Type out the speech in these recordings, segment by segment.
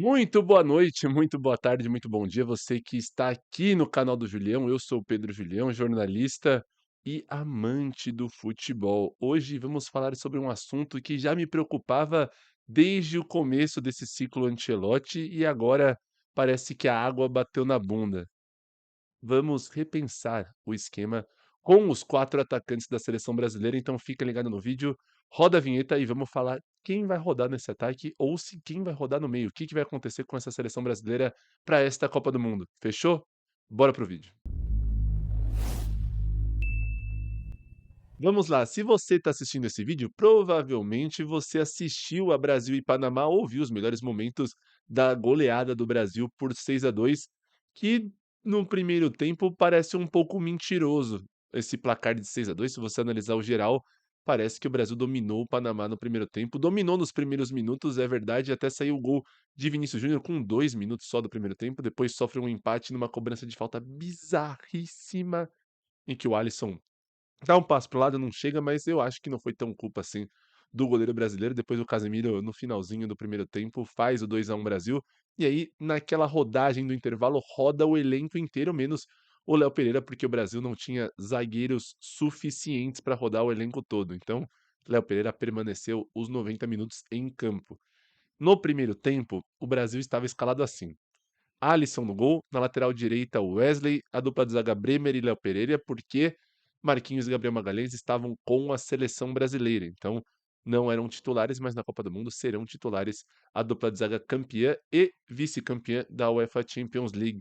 Muito boa noite, muito boa tarde, muito bom dia, você que está aqui no canal do Julião. Eu sou o Pedro Julião, jornalista e amante do futebol. Hoje vamos falar sobre um assunto que já me preocupava desde o começo desse ciclo Ancelotti e agora parece que a água bateu na bunda. Vamos repensar o esquema com os 4 atacantes da seleção brasileira, então fica ligado no vídeo, roda a vinheta e vamos falar quem vai rodar nesse ataque ou se quem vai rodar no meio, o que que vai acontecer com essa seleção brasileira para esta Copa do Mundo, fechou? Bora pro vídeo. Vamos lá, se você está assistindo esse vídeo, provavelmente você assistiu a Brasil e Panamá ou viu os melhores momentos da goleada do Brasil por 6-2, que no primeiro tempo parece um pouco mentiroso esse placar de 6-2. Se você analisar o geral, parece que o Brasil dominou o Panamá no primeiro tempo, dominou nos primeiros minutos, é verdade, até saiu o gol de Vinícius Júnior com 2 minutos só do primeiro tempo, depois sofre um empate numa cobrança de falta bizarríssima, em que o Alisson dá um passo para o lado, não chega, mas eu acho que não foi tão culpa assim do goleiro brasileiro. Depois o Casemiro, no finalzinho do primeiro tempo, faz o 2-1 Brasil. E aí, naquela rodagem do intervalo, roda o elenco inteiro, menos o Léo Pereira, porque o Brasil não tinha zagueiros suficientes para rodar o elenco todo. Então, Léo Pereira permaneceu os 90 minutos em campo. No primeiro tempo, o Brasil estava escalado assim: Alisson no gol, na lateral direita Wesley, a dupla de zaga Bremer e Léo Pereira, porque Marquinhos e Gabriel Magalhães estavam com a seleção brasileira, então não eram titulares, mas na Copa do Mundo serão titulares a dupla de zaga campeã e vice-campeã da UEFA Champions League.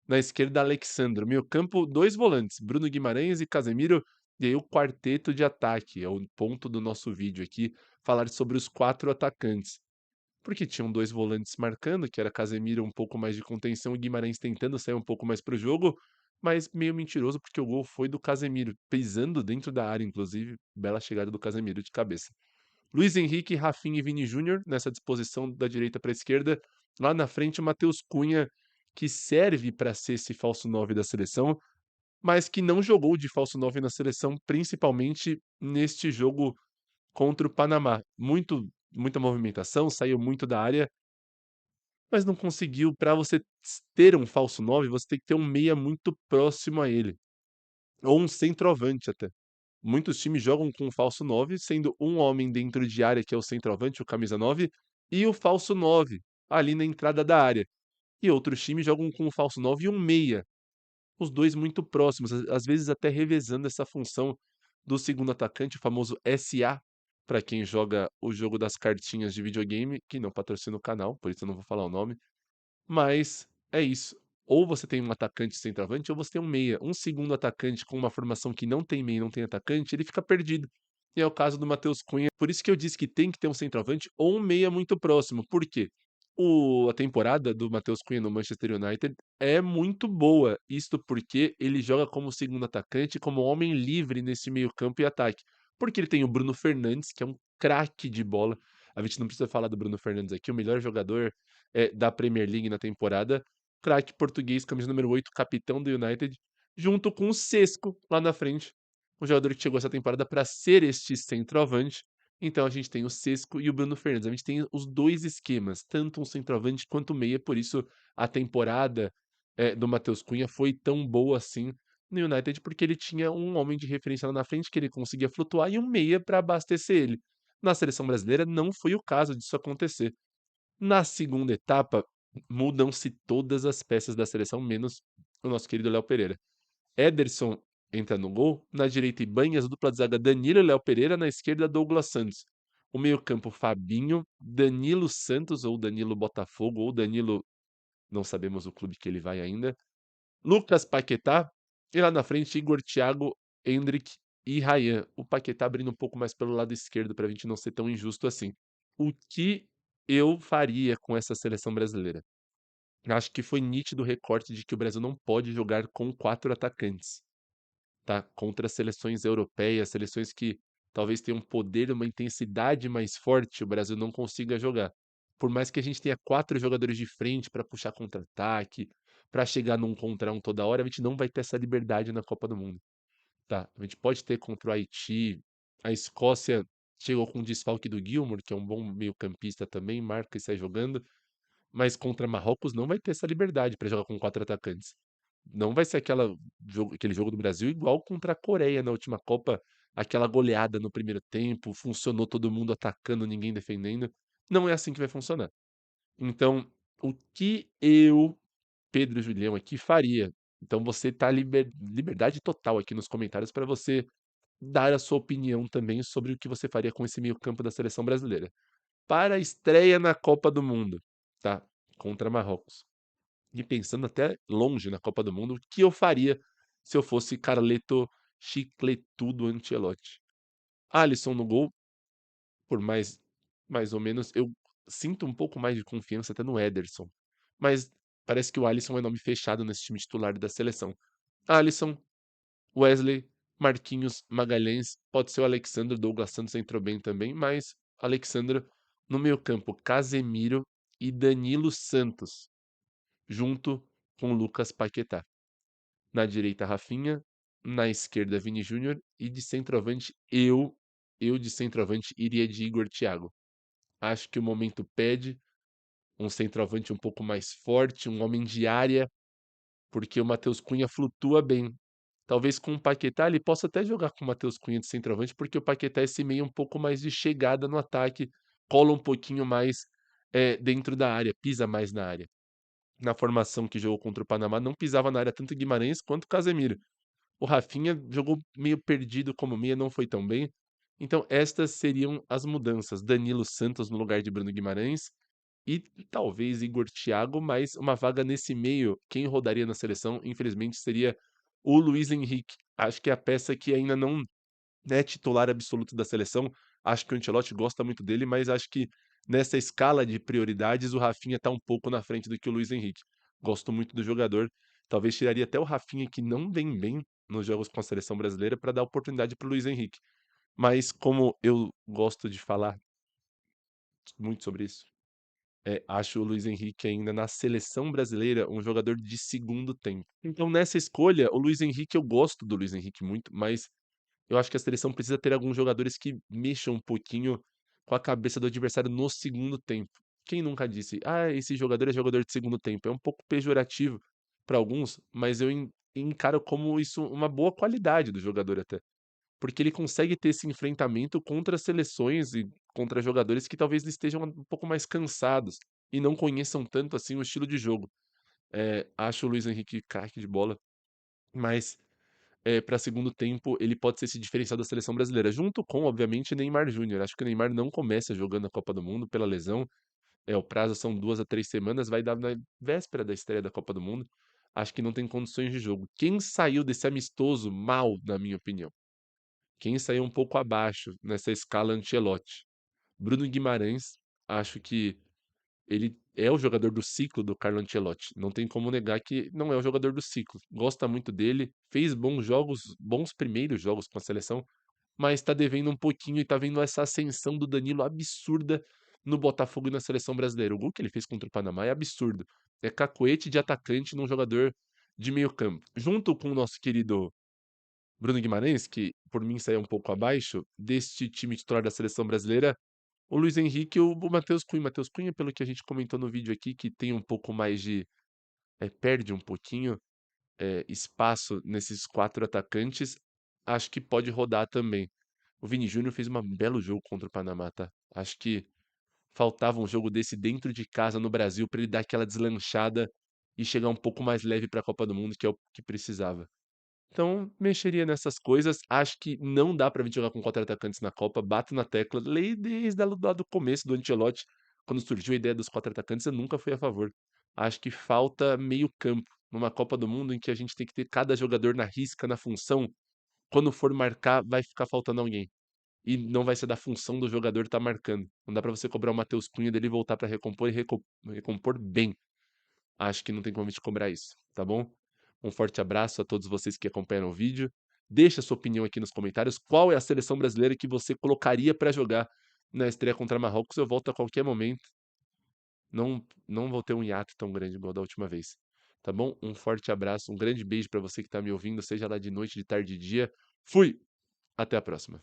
Na esquerda, Alexandro. Meio campo, dois volantes, Bruno Guimarães e Casemiro, e aí o quarteto de ataque, é o ponto do nosso vídeo aqui, falar sobre os 4 atacantes. Porque tinham 2 volantes marcando, que era Casemiro um pouco mais de contenção e Guimarães tentando sair um pouco mais para o jogo, mas meio mentiroso, porque o gol foi do Casemiro, pisando dentro da área inclusive, bela chegada do Casemiro de cabeça. Luiz Henrique, Rafinha e Vini Júnior, nessa disposição da direita para a esquerda. Lá na frente, o Matheus Cunha, que serve para ser esse falso 9 da seleção, mas que não jogou de falso 9 na seleção, principalmente neste jogo contra o Panamá. Muita movimentação, saiu muito da área, mas não conseguiu. Para você ter um falso 9, você tem que ter um meia muito próximo a ele, ou um centroavante até. Muitos times jogam com um falso 9, sendo um homem dentro de área, que é o centroavante, o camisa 9, e o falso 9 ali na entrada da área. E outros times jogam com um falso 9 e um meia, os 2 muito próximos, às vezes até revezando essa função do segundo atacante, o famoso SA, para quem joga o jogo das cartinhas de videogame, que não patrocina o canal, por isso eu não vou falar o nome. Mas é isso. Ou você tem um atacante centroavante, ou você tem um meia. Um segundo atacante com uma formação que não tem meia e não tem atacante, ele fica perdido. E é o caso do Matheus Cunha. Por isso que eu disse que tem que ter um centroavante ou um meia muito próximo. Por quê? A temporada do Matheus Cunha no Manchester United é muito boa. Isto porque ele joga como segundo atacante, como homem livre nesse meio-campo e ataque. Porque ele tem o Bruno Fernandes, que é um craque de bola. A gente não precisa falar do Bruno Fernandes aqui, o melhor jogador da Premier League na temporada, craque português, camisa número 8, capitão do United, junto com o Sesco lá na frente, um jogador que chegou essa temporada para ser este centroavante. Então a gente tem o Sesco e o Bruno Fernandes. A gente tem os dois esquemas, tanto um centroavante quanto um meia, por isso a temporada do Matheus Cunha foi tão boa assim no United, porque ele tinha um homem de referência lá na frente que ele conseguia flutuar e um meia para abastecer ele. Na seleção brasileira não foi o caso disso acontecer. Na segunda etapa, mudam-se todas as peças da seleção, menos o nosso querido Léo Pereira. Ederson entra no gol, na direita Ibanhas, dupla de zaga Danilo e Léo Pereira, na esquerda Douglas Santos. O meio-campo Fabinho, Danilo Santos, ou Danilo Botafogo, ou Danilo, não sabemos o clube que ele vai ainda. Lucas Paquetá, e lá na frente Igor Thiago, Endrick e Rayan. O Paquetá abrindo um pouco mais pelo lado esquerdo para a gente não ser tão injusto assim. O que eu faria com essa seleção brasileira? Acho que foi nítido o recorte de que o Brasil não pode jogar com 4 atacantes, tá? Contra seleções europeias, seleções que talvez tenham um poder, uma intensidade mais forte, o Brasil não consiga jogar. Por mais que a gente tenha 4 jogadores de frente para puxar contra-ataque, para chegar num contra um toda hora, a gente não vai ter essa liberdade na Copa do Mundo, tá? A gente pode ter contra o Haiti, a Escócia chegou com o desfalque do Gilmour, que é um bom meio-campista também, marca e sai jogando, mas contra Marrocos não vai ter essa liberdade para jogar com 4 atacantes. Não vai ser aquele jogo do Brasil igual contra a Coreia na última Copa, aquela goleada no primeiro tempo, funcionou todo mundo atacando, ninguém defendendo. Não é assim que vai funcionar. Então, o que eu, Pedro Julião, aqui faria? Então você tá liberdade total aqui nos comentários para você dar a sua opinião também sobre o que você faria com esse meio-campo da seleção brasileira. Para a estreia na Copa do Mundo, tá? Contra Marrocos. E pensando até longe na Copa do Mundo, o que eu faria se eu fosse Carleto Chicletudo Ancelotti? Alisson no gol, por mais ou menos, eu sinto um pouco mais de confiança até no Ederson, mas parece que o Alisson é nome fechado nesse time titular da seleção. Alisson, Wesley, Marquinhos, Magalhães, pode ser o Alexandre, Douglas Santos entrou bem também, mas Alexandre no meio-campo, Casemiro e Danilo Santos, junto com Lucas Paquetá. Na direita, Rafinha, na esquerda, Vini Júnior e de centroavante, eu de centroavante iria de Igor Thiago. Acho que o momento pede um centroavante um pouco mais forte, um homem de área, porque o Matheus Cunha flutua bem. Talvez com o Paquetá ele possa até jogar com o Matheus Cunha de centroavante, porque o Paquetá é esse meio um pouco mais de chegada no ataque, cola um pouquinho mais dentro da área, pisa mais na área. Na formação que jogou contra o Panamá, não pisava na área tanto Guimarães quanto Casemiro. O Rafinha jogou meio perdido como meia, não foi tão bem. Então, estas seriam as mudanças. Danilo Santos no lugar de Bruno Guimarães e talvez Igor Thiago, mas uma vaga nesse meio, quem rodaria na seleção, infelizmente, seria o Luiz Henrique. Acho que é a peça que ainda não é titular absoluto da seleção. Acho que o Ancelotti gosta muito dele, mas acho que nessa escala de prioridades o Rafinha está um pouco na frente do que o Luiz Henrique. Gosto muito do jogador. Talvez tiraria até o Rafinha, que não vem bem nos jogos com a seleção brasileira, para dar oportunidade para o Luiz Henrique. Mas como eu gosto de falar muito sobre isso, acho o Luiz Henrique ainda na seleção brasileira um jogador de segundo tempo. Então nessa escolha, o Luiz Henrique, eu gosto do Luiz Henrique muito, mas eu acho que a seleção precisa ter alguns jogadores que mexam um pouquinho com a cabeça do adversário no segundo tempo. Quem nunca disse: "Ah, esse jogador é jogador de segundo tempo"? É um pouco pejorativo para alguns, mas eu encaro como isso uma boa qualidade do jogador até. Porque ele consegue ter esse enfrentamento contra seleções e contra jogadores que talvez estejam um pouco mais cansados e não conheçam tanto assim o estilo de jogo. Acho o Luiz Henrique craque de bola, mas para segundo tempo, ele pode ser esse diferencial da seleção brasileira, junto com, obviamente, Neymar Júnior. Acho que o Neymar não começa jogando a Copa do Mundo pela lesão. O prazo são 2 a 3 semanas, vai dar na véspera da estreia da Copa do Mundo. Acho que não tem condições de jogo. Quem saiu desse amistoso mal, na minha opinião? Quem saiu um pouco abaixo nessa escala Ancelotti? Bruno Guimarães, acho que ele é o jogador do ciclo do Carlo Ancelotti. Não tem como negar que não é o jogador do ciclo. Gosta muito dele, fez bons jogos, bons primeiros jogos com a seleção, mas tá devendo um pouquinho e tá vendo essa ascensão do Danilo absurda no Botafogo e na seleção brasileira. O gol que ele fez contra o Panamá é absurdo. É cacoete de atacante num jogador de meio campo. Junto com o nosso querido Bruno Guimarães, que por mim saiu um pouco abaixo, deste time titular da seleção brasileira, o Luiz Henrique e o Matheus Cunha. Matheus Cunha, pelo que a gente comentou no vídeo aqui, que tem um pouco mais de perde um pouquinho, espaço nesses 4 atacantes, acho que pode rodar também. O Vini Júnior fez um belo jogo contra o Panamá, tá? Acho que faltava um jogo desse dentro de casa no Brasil para ele dar aquela deslanchada e chegar um pouco mais leve para a Copa do Mundo, que é o que precisava. Então, mexeria nessas coisas. Acho que não dá pra gente jogar com 4 atacantes na Copa. Bato na tecla. Lei desde lá do começo do Ancelotti, quando surgiu a ideia dos 4 atacantes, eu nunca fui a favor. Acho que falta meio-campo numa Copa do Mundo em que a gente tem que ter cada jogador na risca, na função. Quando for marcar, vai ficar faltando alguém. E não vai ser da função do jogador estar marcando. Não dá pra você cobrar o Matheus Cunha dele voltar pra recompor e recompor bem. Acho que não tem como te cobrar isso, tá bom? Um forte abraço a todos vocês que acompanham o vídeo. Deixa sua opinião aqui nos comentários. Qual é a seleção brasileira que você colocaria para jogar na estreia contra Marrocos? Eu volto a qualquer momento. Não vou ter um hiato tão grande igual da última vez. Tá bom? Um forte abraço, um grande beijo para você que está me ouvindo, seja lá de noite, de tarde, de dia. Fui! Até a próxima.